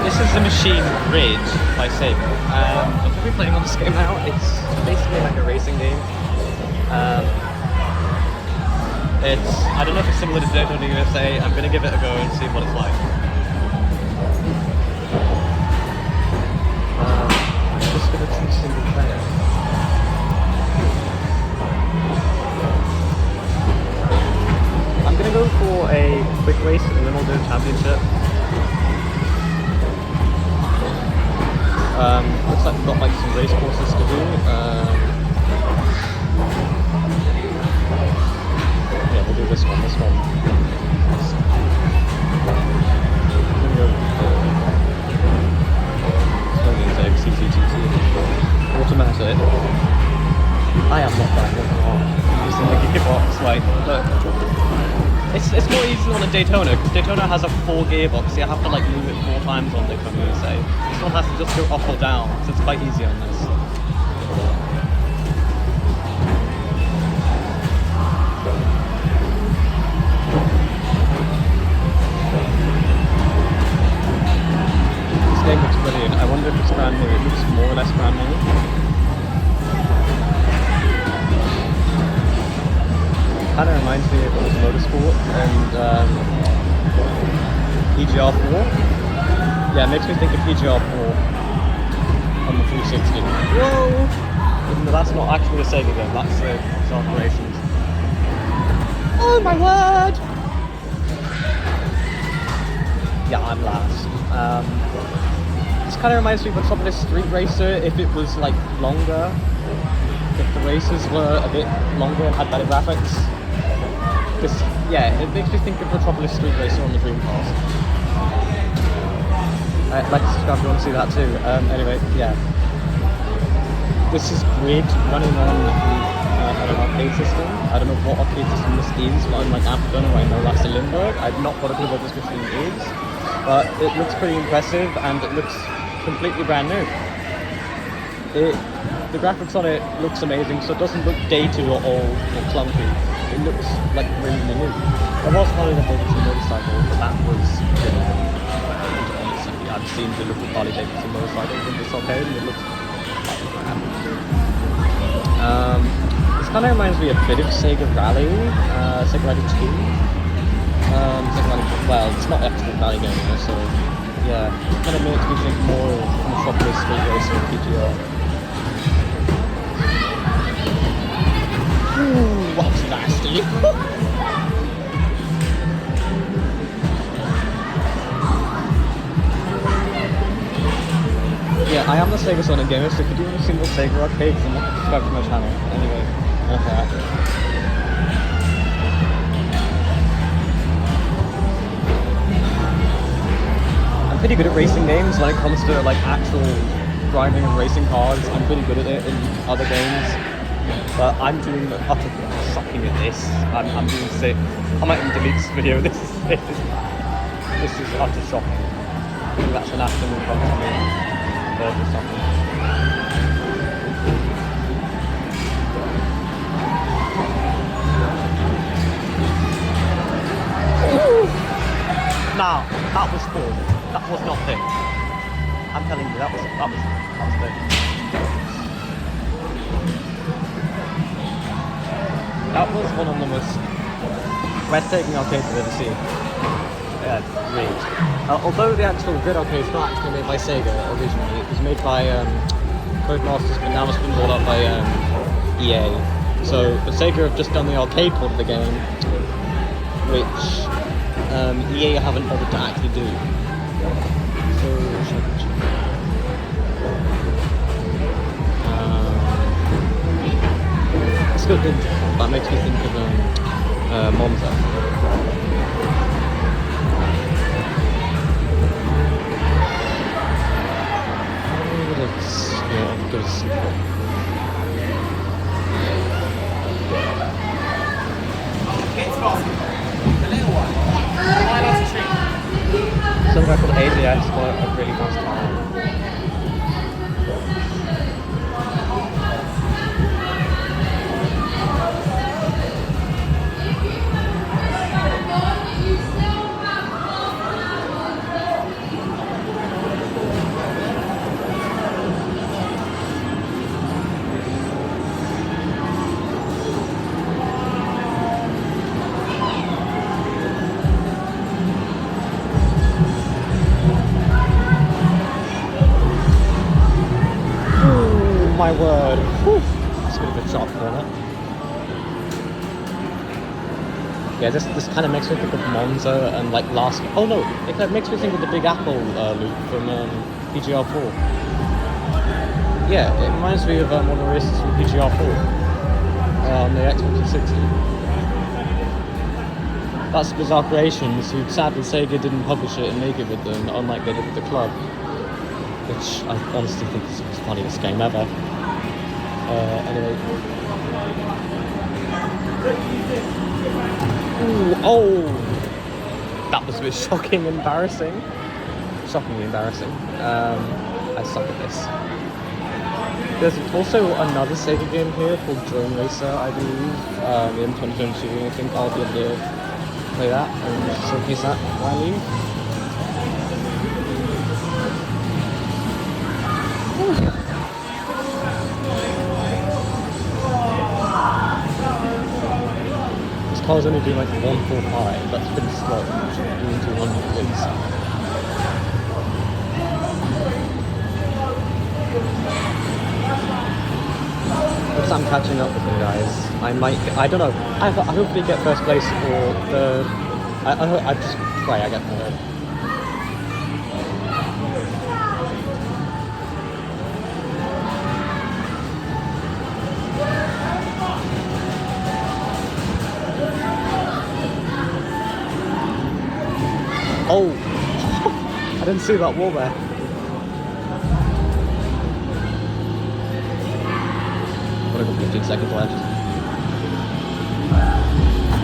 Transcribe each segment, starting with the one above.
This is the Machine Ridge by SEGA. I'm going to be playing on this game now. It's basically like a racing game. I don't know if it's similar to Daytona USA. I'm going to give it a go and see what it's like. I'm just going to choose single player. I'm going to go for a quick race and then we'll do a championship. Looks like we've got like some race courses to do. Yeah, we'll do this one. I'm gonna go with CCTC. Automatic. I am not that good. I'm using the gearbox, like, look. It's more easy on a Daytona, because Daytona has a 4 gearbox, so you have to like move it 4 times on Daytona USA. This one has to just go up or down, so it's quite easy on this. This game looks brilliant. I wonder if it's brand new. It looks more or less brand new. Kind of reminds me of Motorsport and PGR 4. Yeah, it makes me think of PGR 4 on the 360. Whoa! Even though that's not actually a SEGA game, that's operations. Oh my word! Yeah, I'm last. This kind of reminds me of Metropolis Street Racer if it was like longer. If the races were a bit longer and had better graphics. Yeah, it makes me think of Metropolis Street Racer on the Dreamcast. Like to subscribe if you want to see that too. Anyway, yeah. This is Grid running on an arcade system. I don't know what arcade system this is, but I'm like Amsterdam, I know that's a Limburg. I've not got a clue what this machine is. But it looks pretty impressive and it looks completely brand new. The graphics on it looks amazing, so it doesn't look dated or old or clunky. It looks like really new. There was Harley Davidson motorcycle, but that was, honestly, I've seen the look of Harley Davidson motorcycles in this arcade and it looks like crap. This kind of reminds me a bit of Sega Rally, Sega Rally 2. Sega Rally, well, it's not actually a rally game, so yeah, it kind of makes me think more of Metropolis Street Racer and PGR. Ooh, that was nasty. Yeah, I am the Sega Sonic gamer, so if you do want a single Sega arcade, then subscribe to my channel. Anyway, okay. I'm pretty good at racing games when it comes to like actual driving and racing cars. I'm pretty good at it in other games. But I'm doing utter sucking at this. I'm doing sick. I might even delete this video. This is utter shocking. I think that's an Aston in front of me. Or something. Now, that was cool. That was not it. I'm telling you, that was it. That was one of the most breathtaking arcades I've ever seen. Yeah, really. Although the actual Grid arcade is not actually made by SEGA originally, it was made by Codemasters, but now it's been bought up by EA. So SEGA have just done the arcade port of the game, which EA haven't bothered to actually do. So, it's good thing. That makes me think of Monza. Yeah, I've got to see that. Some guy called ADS got a really fast time. my word. Whew. It's a bit of a sharp corner. Yeah, this kind of makes me think of Monza and like last... Oh no, it kind of makes me think of the Big Apple loop from PGR4. Yeah, it reminds me of one of the races from PGR4 on the Xbox 360. That's Bizarre Creations, who sadly Sega didn't publish it and make it with them, unlike they did with the club. Which I honestly think is the funniest game ever. Anyway. Ooh, oh! That was a bit shockingly embarrassing. I suck at this. There's also another Sega game here called Drone Racer, I believe, in 2022. I think I'll be able to play that and showcase that while I leave. This car's only doing like 145, that's pretty slow. Doing 200 please. Once I'm catching up with you guys, I don't know, I hopefully get first place for the, I just pray I get third. Oh! I didn't see that wall there. I've got 15 seconds left.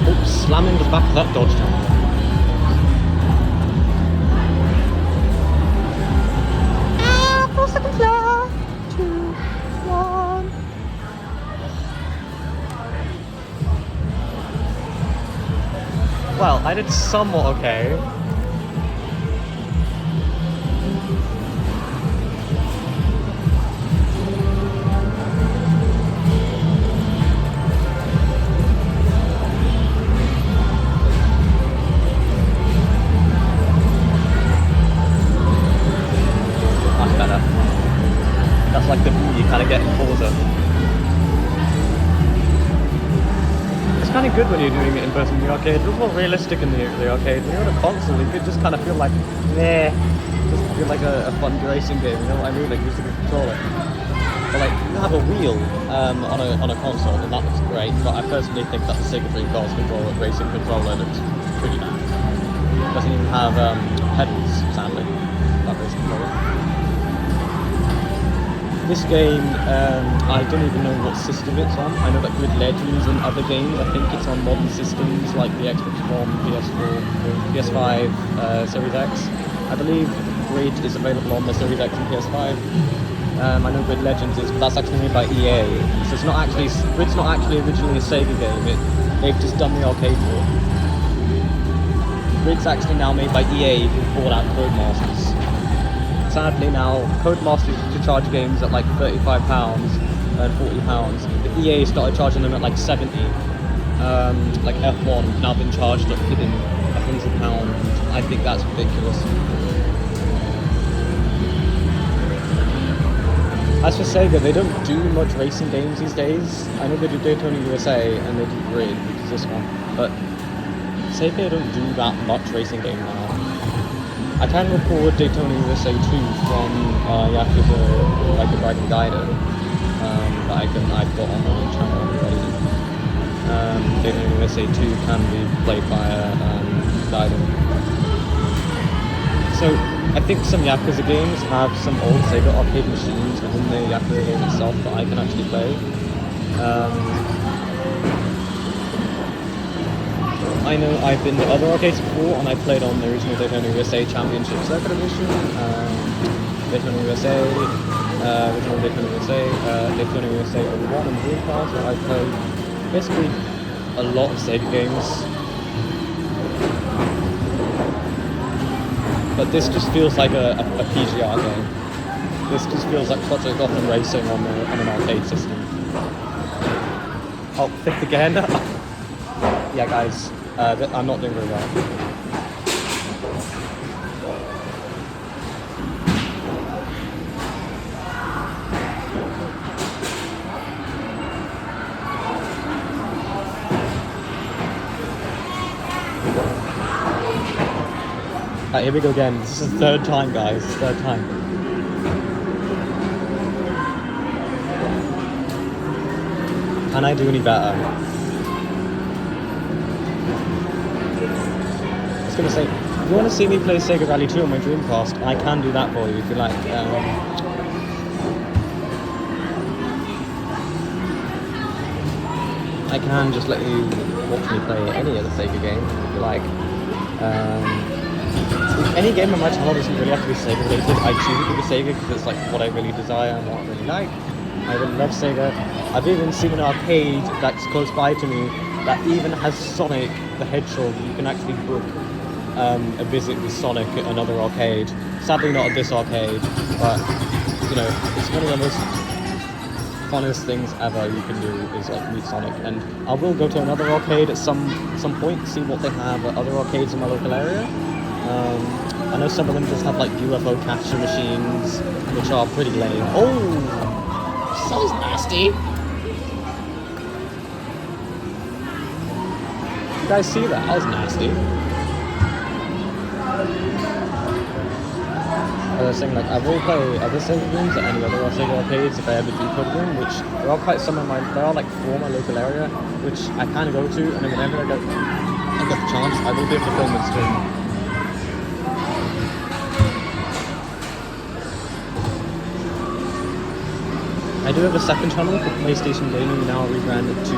Oops, slamming the back of that Dodge down. Ah, 4 seconds left. 2, 1. Well, I did somewhat okay. Like the you kind of get in Forza. It's kind of good when you're doing it in person in the arcade. It was more realistic in the arcade. When you're on a console, you could just kind of feel like, meh, just feel like a fun racing game. You know what I mean? Like using a controller. But like you have a wheel on a console, and that looks great. But I personally think that the Sega Dreamcast racing controller looks pretty bad. It doesn't even have pedals, sadly. That racing controller. This game, I don't even know what system it's on. I know that Grid Legends and other games, I think it's on modern systems like the Xbox One, PS4, PS5, Series X. I believe Grid is available on the Series X and PS5. I know Grid Legends is, but that's actually made by EA. So it's not actually, Grid's not actually originally a Sega game. They've just done the arcade port. Grid's actually now made by EA, who bought out Codemasters. Sadly now, Codemasters used to charge games at like £35 and £40, but EA started charging them at like 70. Like F1 now been charged at within £100. I think that's ridiculous. As for Sega, they don't do much racing games these days. I know they do Daytona USA and they do Grid, which is this one, but Sega don't do that much racing game now. I can record Daytona USA 2 from Yakuza like a Dragon Gaiden that I've got on my channel already. Daytona USA 2 can be played via Gaiden. So I think some Yakuza games have some old Sega arcade machines within the Yakuza game itself that I can actually play. I know I've been to other arcades before, and I played on the original Daytona USA Championship Circuit Edition, Daytona USA, original Daytona USA, Daytona USA 01 and Dreamcast, where I played basically a lot of Sega games. But this just feels like a PGR game. This just feels like Project Gotham Racing on an arcade system. Oh, fifth again? Yeah guys. I'm not doing very well. Alright, here we go again. This is the third time, guys. Third time. Can I do any better? I was gonna say, if you want to see me play Sega Rally 2 on my Dreamcast, I can do that for you if you like. I can just let you watch me play any other Sega game if you like. Any game on my channel doesn't really have to be Sega related. I choose to be Sega because it's like what I really desire and what I really like. I really love Sega. I've even seen an arcade that's close by to me that even has Sonic the Hedgehog. You can actually book a visit with Sonic at another arcade. Sadly not at this arcade, but you know, it's one of the most funnest things ever you can do is like meet Sonic. And I will go to another arcade at some point, see what they have at other arcades in my local area. I know some of them just have like UFO capture machines, which are pretty lame. Oh, that was nasty. You guys see that? That was nasty. I was saying, like, I will play other Sega games at any other Sega arcades if I ever do cover them, which there are quite some of my, there are like 4 in my local area, which I kind of go to, and then whenever I get the chance, I will be able to film and stream. I do have a second channel for PlayStation Gaming, now rebranded to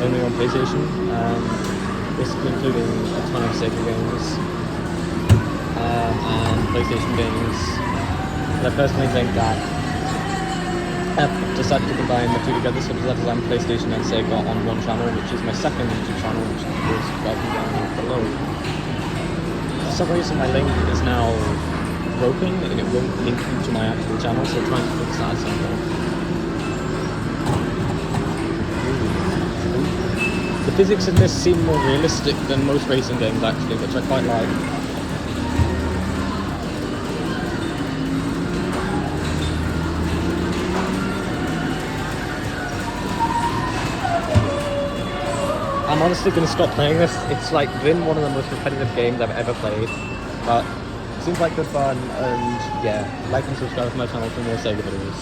only on PlayStation, basically including a ton of Sega games and PlayStation games. And I personally think that I've decided to combine the two together, so that is I'm PlayStation and Sega on one channel, which is my second YouTube channel, which is broken down below. For some reason my link is now broken and it won't link you to my actual channel, so I'm trying to fix that at some point. The physics in this seem more realistic than most racing games actually, which I quite like. I'm honestly going to stop playing this. It's like been one of the most repetitive games I've ever played, but seems like good fun, and yeah, like and subscribe to my channel for more Sega videos.